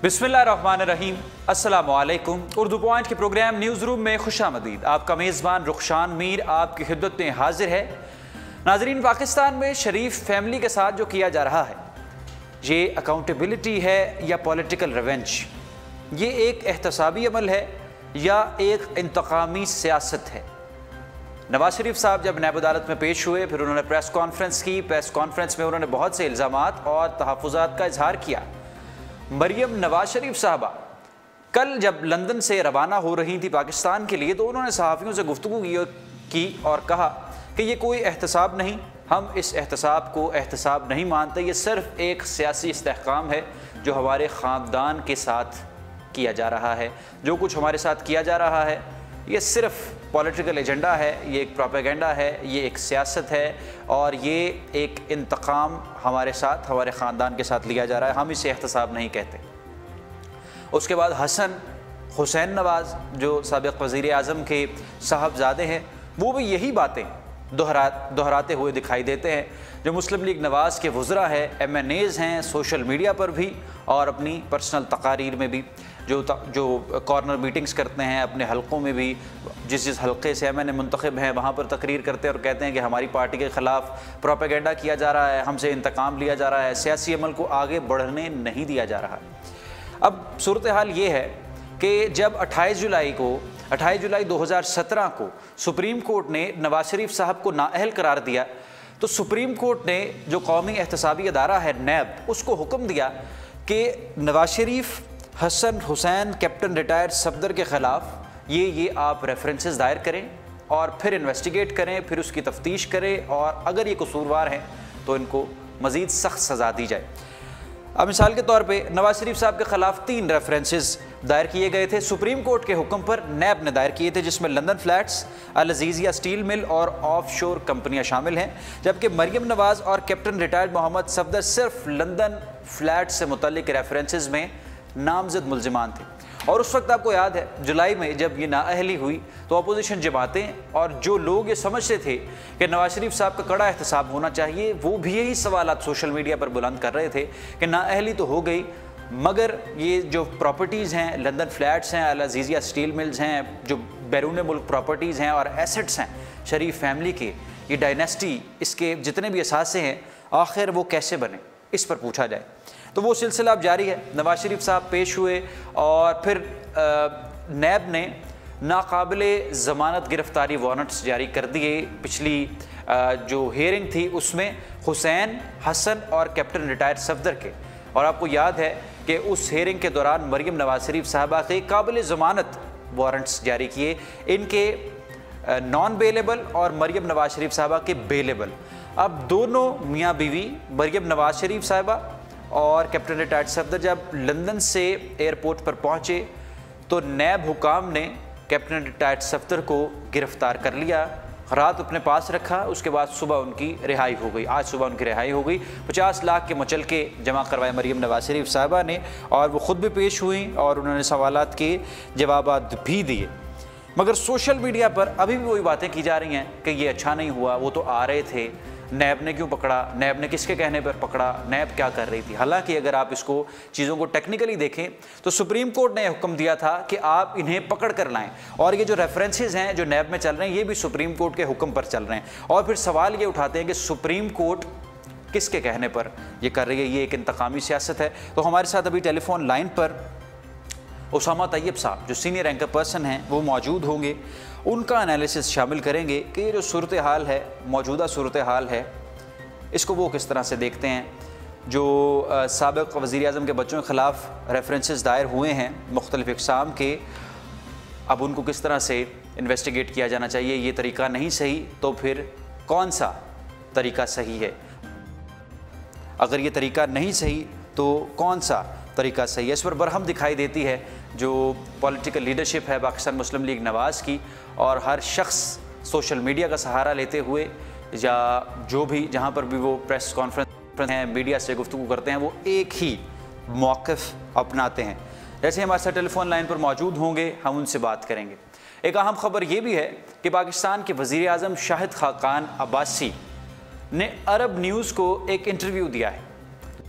बिस्मिल्लाहिर्रहमानिर्रहीम, अस्सलामु अलैकुम। उर्दू पॉइंट के प्रोग्राम न्यूज़ रूम में खुशामदीद। आपका मेज़बान रुखशान मीर आपकी खिदमत में हाजिर है। नाज़रीन, पाकिस्तान में शरीफ फैमिली के साथ जो किया जा रहा है, ये अकाउंटेबिलिटी है या पॉलिटिकल रिवेंज? ये एक एहतसाबी अमल है या एक इंतकामी सियासत है? नवाज शरीफ साहब जब नैब अदालत में पेश हुए, फिर उन्होंने प्रेस कॉन्फ्रेंस की। प्रेस कॉन्फ्रेंस में उन्होंने बहुत से इल्ज़ामात और तहफ़्फ़ुज़ात का इजहार किया। मरियम नवाज शरीफ साहबा कल जब लंदन से रवाना हो रही थी पाकिस्तान के लिए, तो उन्होंने सहाफ़ियों से गुफ्तगू की और कहा कि ये कोई एहतसाब नहीं, हम इस एहतसाब को एहतसाब नहीं मानते, ये सिर्फ़ एक सियासी इस्तेहकाम है जो हमारे ख़ानदान के साथ किया जा रहा है। जो कुछ हमारे साथ किया जा रहा है ये सिर्फ़ पॉलिटिकल एजेंडा है, ये एक प्रोपेगेंडा है, ये एक सियासत है और ये एक इंतकाम हमारे साथ, हमारे ख़ानदान के साथ लिया जा रहा है। हम इसे एहतसाब नहीं कहते। उसके बाद हसन हुसैन नवाज़ जो साबिक़ वज़ीर आज़म के साहबजादे हैं, वो भी यही बातें दोहराते हुए दिखाई देते हैं। जो मुस्लिम लीग नवाज़ के वज़रा है, MNAs हैं, सोशल मीडिया पर भी और अपनी पर्सनल तकारीर में भी जो कॉर्नर मीटिंग्स करते हैं, अपने हलकों में भी जिस हलके से MNA मुंतखब हैं वहाँ पर तकरीर करते हैं और कहते हैं कि हमारी पार्टी के ख़िलाफ़ प्रोपेगेंडा किया जा रहा है, हमसे इंतकाम लिया जा रहा है, सियासी अमल को आगे बढ़ने नहीं दिया जा रहा। अब सूरत हाल ये है कि जब 28 जुलाई 2017 को सुप्रीम कोर्ट ने नवाज शरीफ साहब को नाअहल करार दिया, तो सुप्रीम कोर्ट ने जो कौमी एहतसाबी अदारा है नैब, उसको हुक्म दिया कि नवाज शरीफ, हसन हुसैन, कैप्टन रिटायर्ड सफदर के ख़िलाफ़ ये आप रेफरेंसेस दायर करें और फिर इन्वेस्टिगेट करें, फिर उसकी तफ्तीश करें और अगर ये कसूरवार हैं तो इनको मज़ीद सख्त सज़ा दी जाए। अब मिसाल के तौर पे नवाज शरीफ साहब के ख़िलाफ़ 3 रेफरेंसेस दायर किए गए थे, सुप्रीम कोर्ट के हुक्म पर नैब ने दायर किए थे, जिसमें लंदन फ्लैट्स, अल अज़ीज़िया स्टील मिल और ऑफशोर कंपनियां शामिल हैं। जबकि मरियम नवाज़ और कैप्टन रिटायर्ड मोहम्मद सफदर सिर्फ लंदन फ्लैट से मुतल्लिक रेफरेंसेस में नामजद मुल्ज़िमान थे। और उस वक्त आपको याद है जुलाई में जब ये नाअहली हुई तो अपोजिशन जमातें और जो लोग ये समझते थे कि नवाज शरीफ साहब का कड़ा एहतसाब होना चाहिए, वो भी यही सवालात सोशल मीडिया पर बुलंद कर रहे थे कि नाअहली तो हो गई, मगर ये जो प्रॉपर्टीज़ हैं, लंदन फ्लैट्स हैं, अल अज़ीज़िया स्टील मिल्स हैं, जो बैरून मुल्क प्रॉपर्टीज़ हैं और एसेट्स हैं शरीफ फैमिली के, ये डायनेस्टी, इसके जितने भी असासे हैं, आखिर वो कैसे बने, इस पर पूछा जाए। तो वो सिलसिला अब जारी है। नवाज शरीफ साहब पेश हुए और फिर नैब ने नाकाबिले ज़मानत गिरफ़्तारी वारंट्स जारी कर दिए। पिछली जो हियरिंग थी उसमें हुसैन, हसन और कैप्टन रिटायर्ड सफदर के, और आपको याद है कि उस हियरिंग के दौरान मरियम नवाज शरीफ साहबा के काबिल ज़मानत वारंट्स जारी किए, इनके नॉन बेलेबल और मरियम नवाज शरीफ साहबा के बेलेबल। अब दोनों मियाँ बीवी मरियम नवाज शरीफ साहबा और कैप्टन रिटायर्ड सफदर जब लंदन से एयरपोर्ट पर पहुँचे तो नैब हुकाम ने कैप्टन रिटायर्ड सफदर को गिरफ़्तार कर लिया, रात अपने पास रखा। उसके बाद सुबह उनकी रिहाई हो गई। आज सुबह उनकी रिहाई हो गई। 50 लाख के मुचलके जमा करवाए मरियम नवाज शरीफ साहबा ने और वो ख़ुद भी पेश हुई और उन्होंने सवालात के जवाबात भी दिए। मगर सोशल मीडिया पर अभी भी वही बातें की जा रही हैं कि ये अच्छा नहीं हुआ, वो तो आ रहे थे, नैब ने क्यों पकड़ा, नैब ने किसके कहने पर पकड़ा, नैब क्या कर रही थी। हालांकि अगर आप इसको चीज़ों को टेक्निकली देखें तो सुप्रीम कोर्ट ने हुक्म दिया था कि आप इन्हें पकड़ कर लाएं, और ये जो रेफरेंसेस हैं जो नैब में चल रहे हैं ये भी सुप्रीम कोर्ट के हुक्म पर चल रहे हैं। और फिर सवाल ये उठाते हैं कि सुप्रीम कोर्ट किसके कहने पर ये कर रही है, ये एक इंतकामी सियासत है। तो हमारे साथ अभी टेलीफोन लाइन पर उसामा तैयब साहब जो सीनियर एंकर पर्सन हैं वो मौजूद होंगे, उनका एनालिसिस शामिल करेंगे कि ये जो सूरत हाल है, मौजूदा सूरत हाल है, इसको वो किस तरह से देखते हैं। जो साबिक़ वज़ीर आज़म के बच्चों के ख़िलाफ़ रेफरेंसेस दायर हुए हैं मुख्तलिफ़ इक़साम के, अब उनको किस तरह से इन्वेस्टिगेट किया जाना चाहिए, ये तरीक़ा नहीं सही तो फिर कौन सा तरीक़ा सही है, अगर ये तरीक़ा नहीं सही तो कौन सा तरीक़ा सही है। इस पर बरहम दिखाई देती है जो पॉलिटिकल लीडरशिप है पाकिस्तान मुस्लिम लीग नवाज़ की, और हर शख्स सोशल मीडिया का सहारा लेते हुए या जो भी जहाँ पर भी वो प्रेस कॉन्फ्रेंस हैं, मीडिया से गुफ्तगू करते हैं, वो एक ही मौक़िफ़ अपनाते हैं। जैसे हमारे साथ टेलीफोन लाइन पर मौजूद होंगे, हम उनसे बात करेंगे। एक अहम ख़बर ये भी है कि पाकिस्तान के वज़ीर आज़म शाहिद खाकान अब्बासी ने अरब न्यूज़ को एक इंटरव्यू दिया है।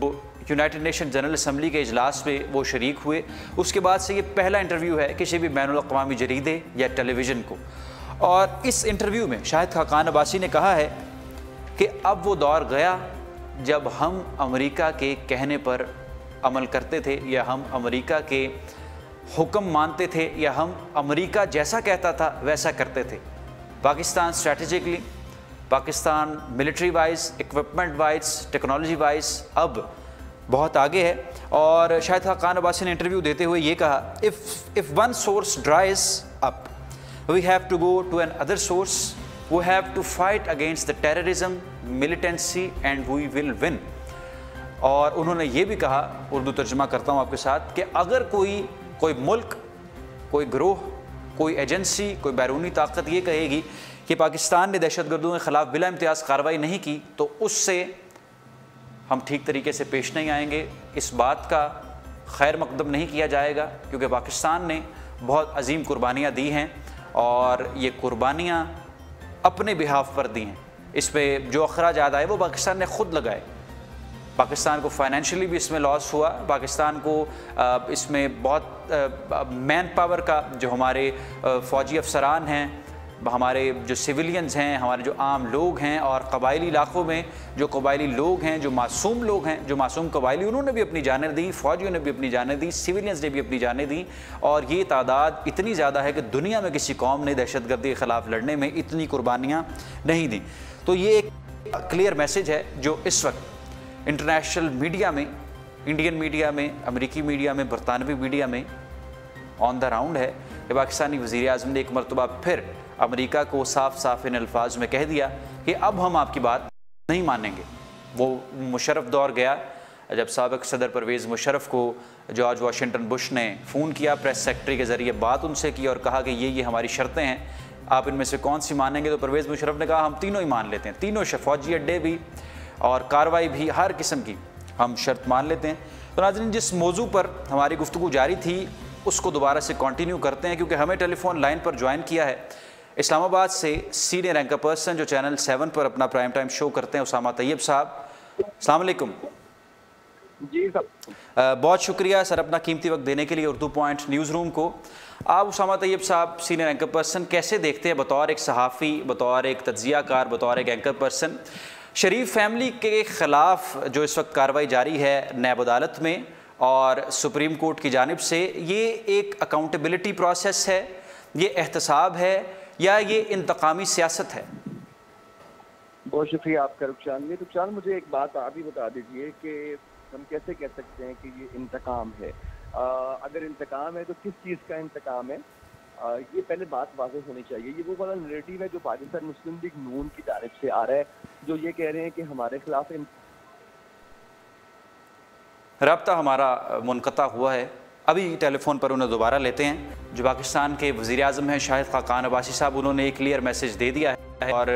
वो यूनाइटेड नेशन जनरल असम्बली के इजलास में वो शरीक हुए। उसके बाद से ये पहला इंटरव्यू है किसी भी बैनुल अक़वामी जरीदे या टेलीविज़न को। और इस इंटरव्यू में शाहिद खाकान अब्बासी ने कहा है कि अब वो दौर गया जब हम अमेरिका के कहने पर अमल करते थे या हम अमेरिका के हुक्म मानते थे या हम अमेरिका जैसा कहता था वैसा करते थे। Pakistan strategically, Pakistan military wise, equipment wise, technology wise अब बहुत आगे है। और शाहिद खाकान अब्बासी ने इंटरव्यू देते हुए ये कहा, if one source dries up we have to go to another source, we have to fight against the terrorism, militancy and we will win. और उन्होंने ये भी कहा, उर्दू तर्जुमा करता हूँ आपके साथ, कि अगर कोई मुल्क, कोई ग्रोह, कोई एजेंसी, कोई बैरूनी ताकत ये कहेगी कि पाकिस्तान ने दहशतगर्दों के ख़िलाफ़ बिला इम्तियाज़ कार्रवाई नहीं की तो उससे हम ठीक तरीके से पेश नहीं आएंगे, इस बात का खैर मकदम नहीं किया जाएगा, क्योंकि पाकिस्तान ने बहुत अजीम कुर्बानियाँ दी हैं और ये कुर्बानियाँ अपने बिहाफ पर दी हैं। इस पर जो अखराजात आए वो पाकिस्तान ने ख़ुद लगाए। पाकिस्तान को फाइनेंशियली भी इसमें लॉस हुआ, पाकिस्तान को इसमें बहुत मैन पावर का, जो हमारे फ़ौजी अफसरान हैं, हमारे जो सिविलियंस हैं, हमारे जो आम लोग हैं, और कबायली इलाक़ों में जो कबायली लोग हैं, जो मासूम लोग हैं, जो मासूम कबायली, उन्होंने भी अपनी जानें दी, फ़ौजियों ने भी अपनी जानें दी, सिविलियंस ने भी अपनी जानें दी। और ये तादाद इतनी ज़्यादा है कि दुनिया में किसी कौम ने दहशतगर्दी के ख़िलाफ़ लड़ने में इतनी कुर्बानियाँ नहीं दी। तो ये एक क्लियर मैसेज है जो इस वक्त इंटरनेशनल मीडिया में, इंडियन मीडिया में, अमेरिकी मीडिया में, बरतानवी मीडिया में ऑन द राउंड है कि पाकिस्तानी वज़ीर आज़म ने एक मरतबा फिर अमेरिका को साफ साफ इन अल्फाज में कह दिया कि अब हम आपकी बात नहीं मानेंगे। वो मुशर्रफ दौर गया जब साबिक़ सदर परवेज़ मुशर्रफ को जॉर्ज वाशिंगटन बुश ने फ़ोन किया, प्रेस सेक्रेटरी के ज़रिए बात उनसे की और कहा कि ये हमारी शर्तें हैं, आप इनमें से कौन सी मानेंगे। तो परवेज़ मुशर्रफ ने कहा हम तीनों ही मान लेते हैं, तीनों फ़ौजी अड्डे भी और कार्रवाई भी, हर किस्म की हम शर्त मान लेते हैं। तो नाज़रीन, जिस मौजू पर हमारी गुफ्तगू जारी थी उसको दोबारा से कंटिन्यू करते हैं, क्योंकि हमें टेलीफोन लाइन पर ज्वाइन किया है इस्लामाबाद से सीनियर एंकर पर्सन जो चैनल 7 पर अपना प्राइम टाइम शो करते हैं, उसामा तैयब साहब। अस्सलाम वालेकुम। जी सर, बहुत शुक्रिया सर अपना कीमती वक्त देने के लिए उर्दू पॉइंट न्यूज़ रूम को। आप उसामा तैयब साहब सीनियर एंकर पर्सन कैसे देखते हैं बतौर एक सहाफ़ी, बतौर एक तज्ज़ियाकार, बतौर एक एंकर पर्सन, शरीफ फैमिली के ख़िलाफ़ जो इस वक्त कार्रवाई जारी है नैब अदालत में और सुप्रीम कोर्ट की जानिब से, ये एक अकाउंटेबिलिटी प्रोसेस है, ये एहतसाब है या ये इंतकामी सियासत है? बहुत शुक्रिया आपका रुखसान। ये रुखसान, मुझे एक बात आप ही बता दीजिए कि हम कैसे कह सकते हैं कि ये इंतकाम है? अगर इंतकाम है तो किस चीज़ का इंतकाम है? ये पहले बात वाज़ेह होनी चाहिए। ये वो वाला नैरेटिव है जो पाकिस्तान मुस्लिम लीग नून की जानिब से आ रहा है, जो ये कह रहे हैं कि हमारे खिलाफ रब्ता हमारा मुनक़ता हुआ है। अभी टेलीफोन पर उन्हें दोबारा लेते हैं। जो पाकिस्तान के वज़ीर आज़म हैं शाहिद खाकान अब्बासी साहब, उन्होंने एक क्लियर मैसेज दे दिया है और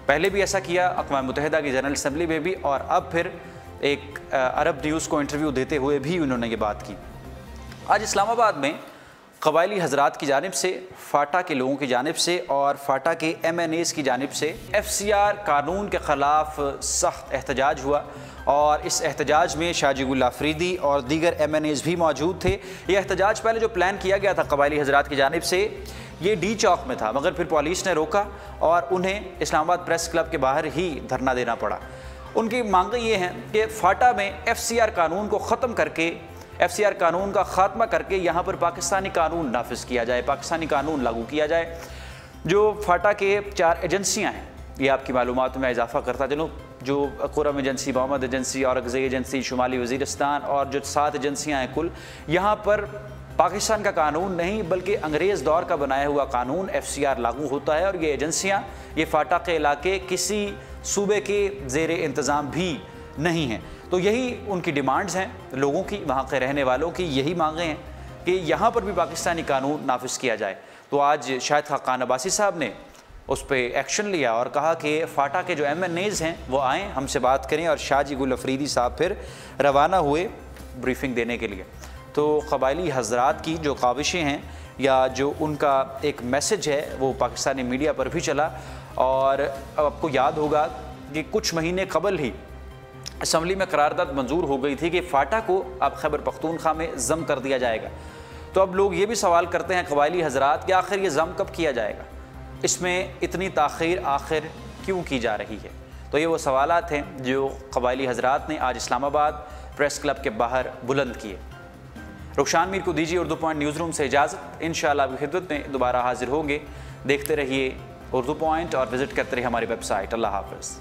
पहले भी ऐसा किया अक़वाम मुत्तहिदा की जनरल असम्बली में भी, और अब फिर एक अरब न्यूज़ को इंटरव्यू देते हुए भी उन्होंने ये बात की। आज इस्लामाबाद में कबायली हज़रात की जानिब से, फ़ाटा के लोगों की जानिब से और फ़ाटा के MNAs की जानिब से FCR कानून के ख़िलाफ़ सख्त एहतजाज हुआ और इस एहतजाज में शाजी गुल आफरीदी और दीगर MNAs भी मौजूद थे। ये एहतजाज पहले जो प्लान किया गया था कबायली हज़रात की जानिब से, ये डी चौक में था, मगर फिर पुलिस ने रोका और उन्हें इस्लामाबाद प्रेस क्लब के बाहर ही धरना देना पड़ा। उनकी मांगें ये हैं कि फ़ाटा में FCR कानून को ख़त्म करके, FCR कानून का ख़ात्मा करके यहाँ पर पाकिस्तानी कानून नाफिज किया जाए, पाकिस्तानी कानून लागू किया जाए। जो फ़ाटा के 4 एजेंसियाँ हैं, ये आपकी मालूमात में इजाफ़ा करता चलूँ, जो Kurram agency, Mohammad agency, Aurangzeb agency, शुमाली वज़ीरिस्तान और जो 7 एजेंसियाँ हैं कुल, यहाँ पर पाकिस्तान का कानून नहीं बल्कि अंग्रेज़ दौर का बनाया हुआ कानून FCR लागू होता है। और ये एजेंसियाँ, ये फ़ाटा के इलाके किसी सूबे के ज़ेर इंतज़ाम भी नहीं हैं। तो यही उनकी डिमांड्स हैं लोगों की, वहाँ के रहने वालों की यही मांगें हैं कि यहाँ पर भी पाकिस्तानी कानून नाफिज किया जाए। तो आज शाहिद खाकान अब्बासी साहब ने उस पर एक्शन लिया और कहा कि फ़ाटा के जो MNAs हैं वो आएँ, हमसे बात करें, और शाजी गुल अफरीदी साहब फिर रवाना हुए ब्रीफिंग देने के लिए। तो कबायली हज़रात की जो काविशें हैं या जो उनका एक मैसेज है वो पाकिस्तानी मीडिया पर भी चला। और आपको याद होगा कि कुछ महीने कबल ही اسمبلی میں قرارداد منظور ہو گئی تھی کہ فاٹا کو اب خیبر پختونخوا میں ضم کر دیا جائے گا، تو اب لوگ یہ بھی سوال کرتے ہیں قبائلی حضرات کہ آخر یہ ضم کب کیا جائے گا، اس میں اتنی تاخیر آخر کیوں کی جا رہی ہے؟ تو یہ وہ سوالات ہیں جو قبائلی حضرات نے آج اسلام آباد پریس کلب کے باہر بلند کیے۔ رخشان میر کو دیجیے اردو پوائنٹ نیوز روم سے اجازت، انشاءاللہ آپ کی خدمت میں دوبارہ حاضر ہوں گے۔ دیکھتے رہیے اردو پوائنٹ اور وزٹ کرتے رہیے ہماری ویب سائٹ۔ اللہ حافظ۔